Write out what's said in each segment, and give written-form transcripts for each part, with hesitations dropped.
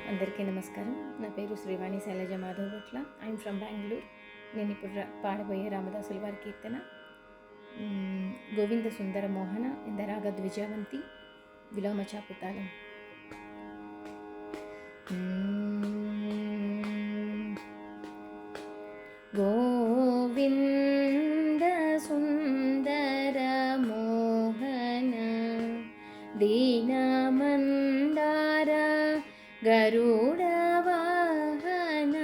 అందరికీ నమస్కారం. నా పేరు శ్రీవాణి శైలజ మాధవ్ భట్ల. I'm from Bengaluru. నేను ఇప్పుడు పాడబోయే రామదాసుల వారి కీర్తన గోవింద సుందర మోహన ఇందరాగ ద్విజావంతి విలోమ చాపుతాళం. గోవింద సుందర మోహన దీనమందార గరుడ వాహన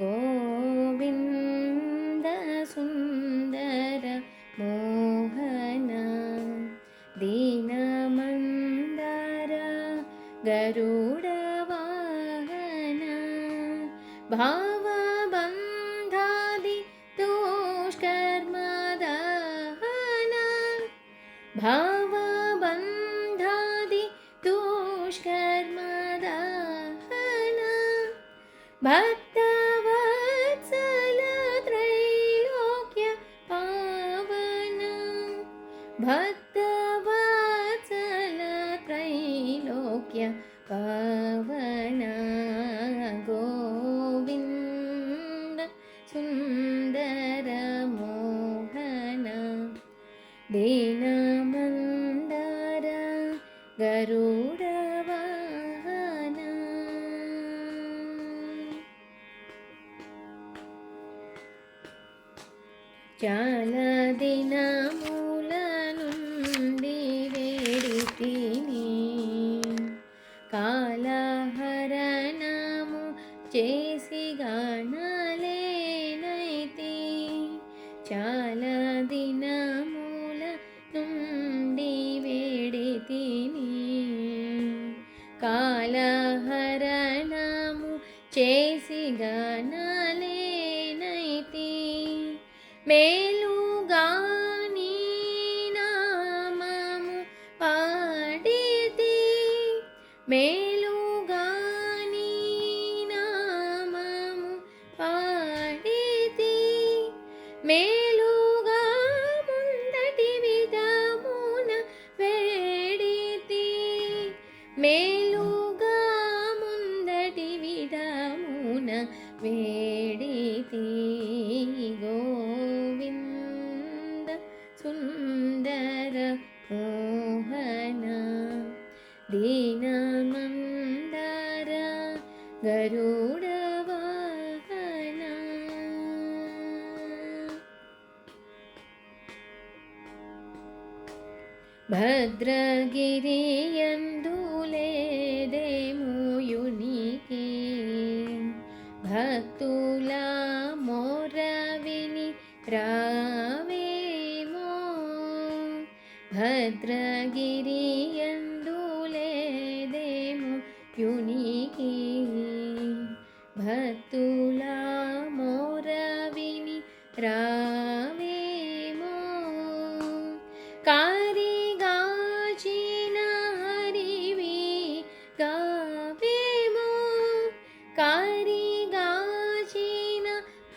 గోవింద సుందర మోహన దీనమందార గరుడ వాహన భావబంధాది దుష్కర్మ దహన భావబంధాది దుష్కర్మ దహన భక్తవత్సల త్రైలోక్య పావన భక్తవత్సల త్రైలోక్య పావన గోవింద సుందర మోహన దీనమందార గరుడ వాహన చాలా దినముల నుండి వేడితిని కాలహరణము చేసి గానలేనైతి చాలా దినముల నుండి వేడితిని కాలహరణము చేసి గానలేనైతి మేలుగా నీ నామము పాడితి మేలుగా నీ నామము పాడితి మేలుగా ముందటి విధమున వేడితి మేలుగా ముందటి విధమున వేడితి గోవింద సుందర మోహన దీనమందార గరుడ వాహన భద్రగిరియందులేదేముయునికి భక్తుల మొరవిని రావేమో భద్రగిరియందులేదేముయునికి భక్తుల మొరవిని రావేమో కారిగాచిన హరివి గావేమో కారిగాచిన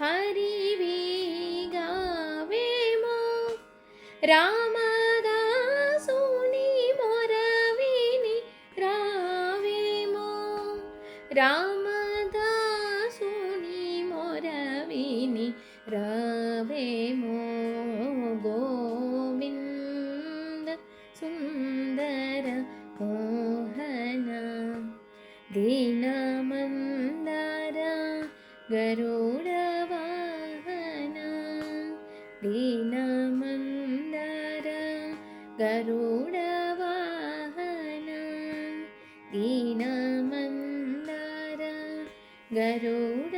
హరివి గావేమో రామదాసుని మొరవిని రావేమో రామదాసుని మొరవిని రావేమో గోవింద సుందర మోహన దీనమందార గరుడ వాహన దీనమందార గరుడ వాహన దీనమందార గరుడ